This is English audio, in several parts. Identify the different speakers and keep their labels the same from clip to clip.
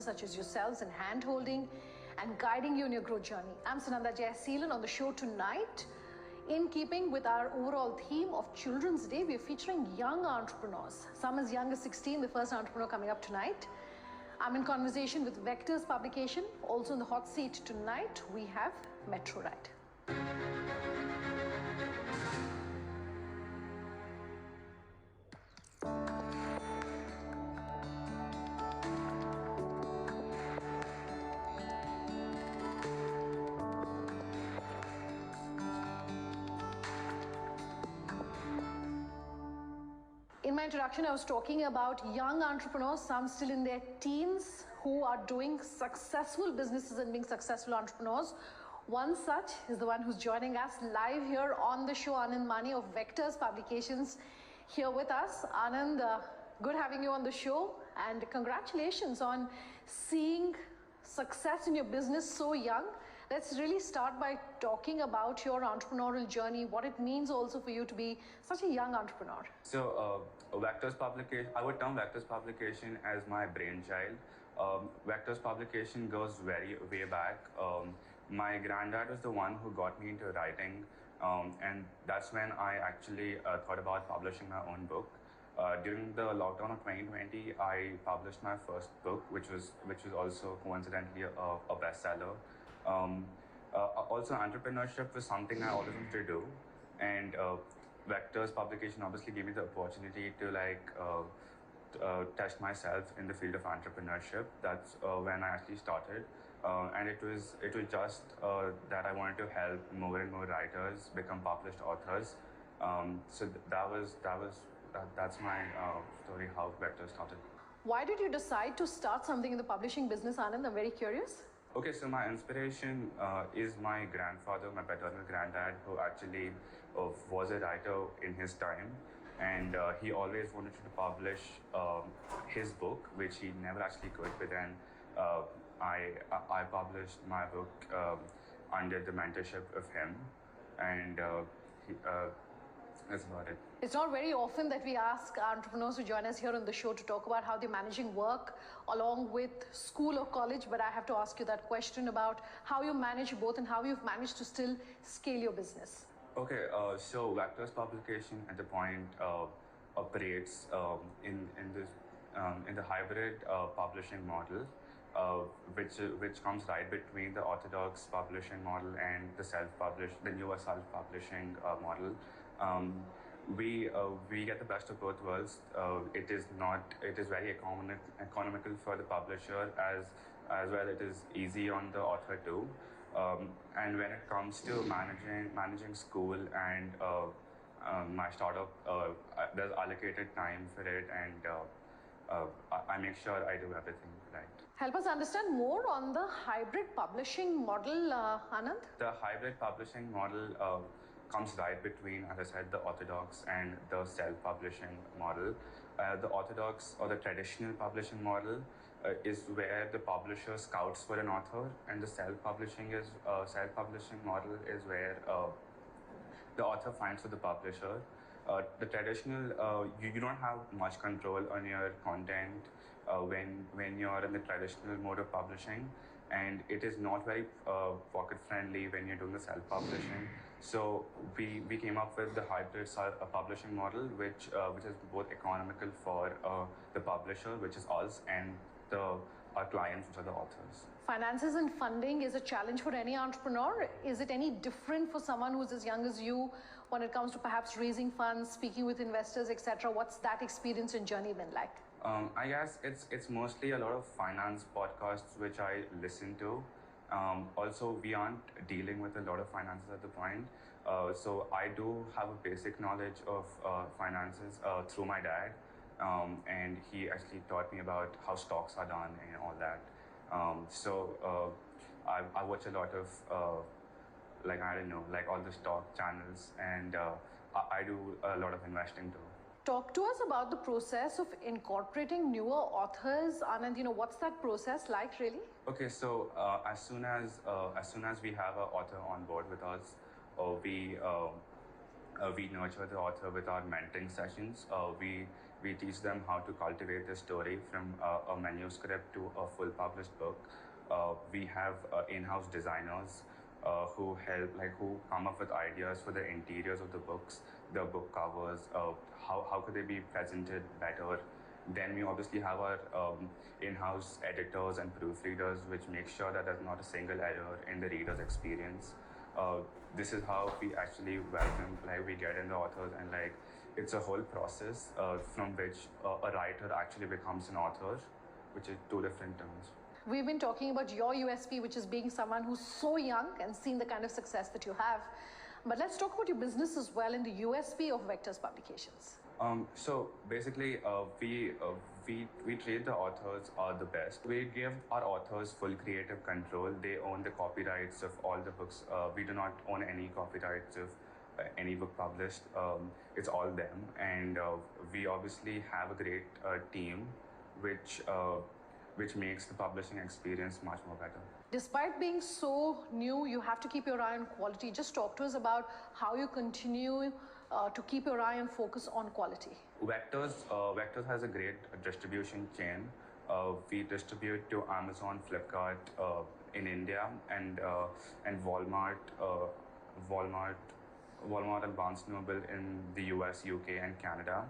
Speaker 1: such as yourselves in hand-holding and guiding you in your growth journey. I'm Sananda Jaiseelan. On the show tonight, in keeping with our overall theme of Children's Day, we're featuring young entrepreneurs. Some as young as 16, the first entrepreneur coming up tonight. I'm in conversation with Vectors Publication. Also in the hot seat tonight, we have Metro Ride. In my introduction, I was talking about young entrepreneurs, some still in their teens, who are doing successful businesses and being successful entrepreneurs. One such is the one who's joining us live here on the show, Anand Mani of Vectors Publications, here with us. Anand, good having you on the show, and congratulations on seeing success in your business so young. Let's really start by talking about your entrepreneurial journey, what it means also for you to be such a young entrepreneur.
Speaker 2: So, Vectors Publication, I would term Vectors Publication as my brainchild. Vectors Publication goes way back. My granddad was the one who got me into writing, and that's when I actually thought about publishing my own book. During the lockdown of 2020, I published my first book, which was also coincidentally a bestseller. Also, entrepreneurship was something I always wanted to do, and Vectors Publication obviously gave me the opportunity to test myself in the field of entrepreneurship. That's when I actually started, and it was just that I wanted to help more and more writers become published authors. So that's my story, how Vectors started.
Speaker 1: Why did you decide to start something in the publishing business, Anand? I'm very curious.
Speaker 2: Okay, so my inspiration is my grandfather, my paternal granddad, who actually was a writer in his time, and he always wanted to publish his book, which he never actually could. But then I published my book under the mentorship of him, and that's about it.
Speaker 1: It's not very often that we ask entrepreneurs to join us here on the show to talk about how they're managing work along with school or college, but I have to ask you that question about how you manage both and how you've managed to still scale your business.
Speaker 2: Okay, so Vectors Publication at the point operates in the hybrid publishing model, which comes right between the orthodox publishing model and the newer self-publishing model. We get the best of both worlds. It is very economical for the publisher, as well it is easy on the author too. And when it comes to managing school and my startup, there's allocated time for it, and I make sure I do everything right.
Speaker 1: Help us understand more on the hybrid publishing model, Anand.
Speaker 2: The hybrid publishing model comes right between, as I said, the orthodox and the self-publishing model. The orthodox or the traditional publishing model is where the publisher scouts for an author, and the self-publishing model is where the author finds for the publisher. The traditional, you don't have much control on your content when you're in the traditional mode of publishing, and it is not very pocket friendly when you're doing the self-publishing. So we came up with the hybrid publishing model, which is both economical for the publisher, which is us, and our clients, which are the authors.
Speaker 1: Finances and funding is a challenge for any entrepreneur. Is it any different for someone who's as young as you when it comes to perhaps raising funds, speaking with investors, etc.? What's that experience and journey been like?
Speaker 2: I guess it's mostly a lot of finance podcasts which I listen to. Also, we aren't dealing with a lot of finances at the point. So I do have a basic knowledge of finances through my dad. And he actually taught me about how stocks are done and all that. So I watch a lot of all the stock channels, and I do a lot of investing too.
Speaker 1: Talk to us about the process of incorporating newer authors, Anand. What's that process like, really?
Speaker 2: Okay, so as soon as we have an author on board with us, we nurture the author with our mentoring sessions. We We teach them how to cultivate the story from a manuscript to a full published book. We have in-house designers who come up with ideas for the interiors of the books, the book covers, how could they be presented better. Then we obviously have our in-house editors and proofreaders, which make sure that there's not a single error in the reader's experience. This is how we actually welcome, like we get in the authors, and like it's a whole process from which a writer actually becomes an author, which is two different terms.
Speaker 1: We've been talking about your USP, which is being someone who's so young and seen the kind of success that you have. But let's talk about your business as well and the USP of Vectors Publications.
Speaker 2: So basically, we treat the authors the best. We give our authors full creative control. They own the copyrights of all the books. We do not own any copyrights of any book published. It's all them, and we obviously have a great team, which makes the publishing experience much more better.
Speaker 1: Despite being so new, you have to keep your eye on quality. Just talk to us about how you continue to keep your eye and focus on quality.
Speaker 2: Vectors has a great distribution chain. We distribute to Amazon, Flipkart in India, and Walmart, Walmart and Barnes Noble in the US, UK, and Canada.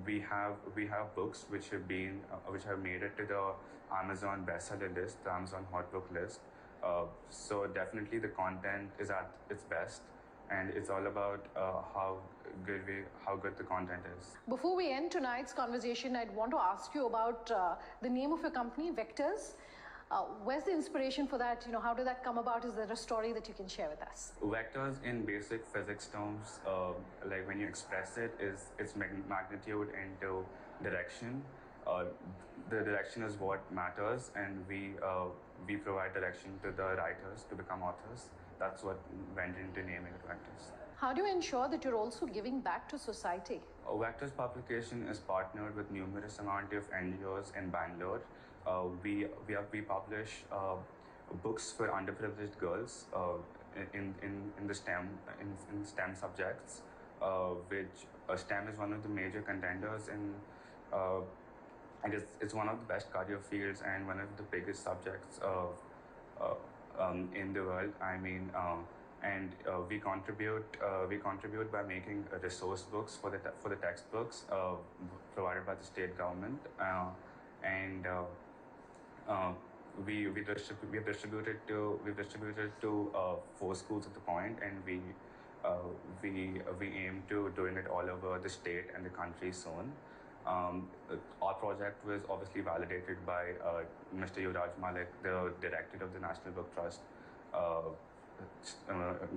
Speaker 2: We have books which have made it to the Amazon bestseller list, the Amazon hot book list. So definitely the content is at its best, and it's all about how good the content is.
Speaker 1: Before we end tonight's conversation, I'd want to ask you about the name of your company, Vectors. Where's the inspiration for that? How did that come about? Is there a story that you can share with us?
Speaker 2: Vectors in basic physics terms, like when you express it's magnitude into direction. The direction is what matters, and we provide direction to the writers to become authors. That's what went into naming it Vectors.
Speaker 1: How do you ensure that you're also giving back to society?
Speaker 2: Vectors Publication is partnered with numerous amount of NGOs in Bangalore. We publish books for underprivileged girls in the STEM subjects, which STEM is one of the major contenders in. And it's one of the best career fields and one of the biggest subjects in the world. We contribute by making resource books for the textbooks provided by the state government, we've distributed to 4 schools at the point, and we aim to doing it all over the state and the country soon. Our project was obviously validated by Mr. Yuvraj Malik, the director of the National Book Trust,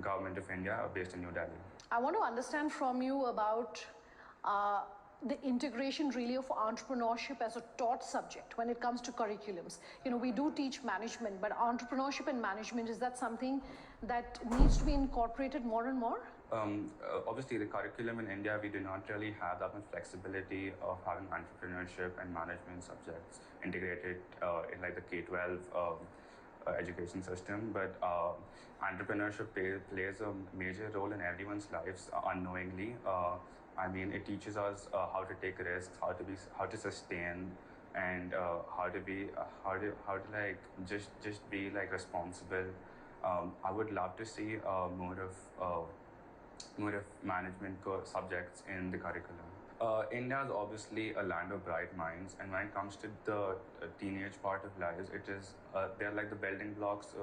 Speaker 2: Government of India, based in New Delhi.
Speaker 1: I want to understand from you about the integration really of entrepreneurship as a taught subject when it comes to curriculums. We do teach management, but entrepreneurship and management, is that something that needs to be incorporated more and more?
Speaker 2: Obviously, the curriculum in India, we do not really have that much flexibility of having entrepreneurship and management subjects integrated in like the K-12 education system. But entrepreneurship plays a major role in everyone's lives unknowingly. It teaches us how to take risks, how to sustain, and how to like just be like responsible. I would love to see more of management subjects in the curriculum. India is obviously a land of bright minds, and when it comes to the teenage part of lives, they're like the building blocks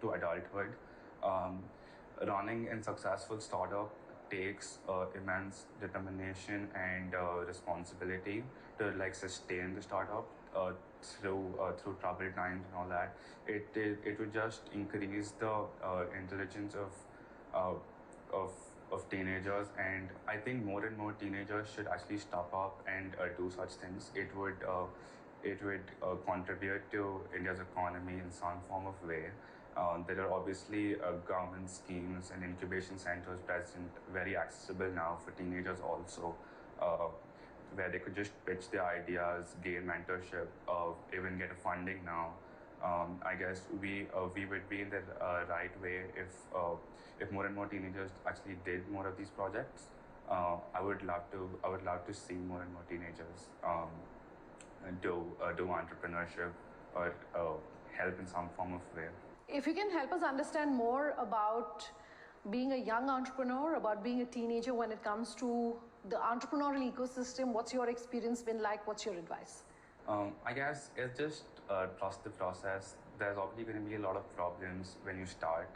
Speaker 2: to adulthood. Running a successful startup takes immense determination and responsibility to like sustain the startup through troubled times and all that. It would just increase the intelligence of teenagers, and I think more and more teenagers should actually step up and do such things. It would contribute to India's economy in some form of way. There are obviously government schemes and incubation centers present, very accessible now for teenagers also, where they could just pitch their ideas, gain mentorship, even get funding now. I guess we would be in the right way if more and more teenagers actually did more of these projects. I would love to see more and more teenagers do entrepreneurship or help in some form of way.
Speaker 1: If you can help us understand more about being a young entrepreneur, about being a teenager when it comes to the entrepreneurial ecosystem, what's your experience been like? What's your advice?
Speaker 2: I guess it's just trust the process. There's obviously going to be a lot of problems when you start,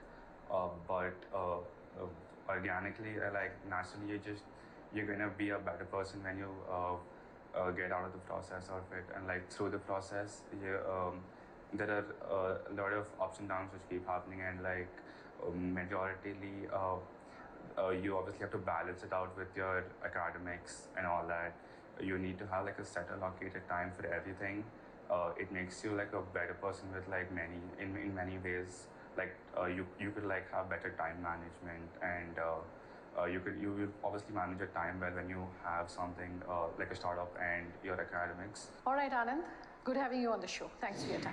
Speaker 2: but organically, like naturally, you're going to be a better person when you get out of the process of it, and like through the process, there are a lot of ups and downs which keep happening, and like majoritarily, you obviously have to balance it out with your academics and all that. You need to have like a set allocated time for everything. It makes you like a better person with like in many ways. Like you could like have better time management, and you will obviously manage your time well when you have something like a startup and your academics.
Speaker 1: All right, Anand. Good having you on the show. Thanks for your time.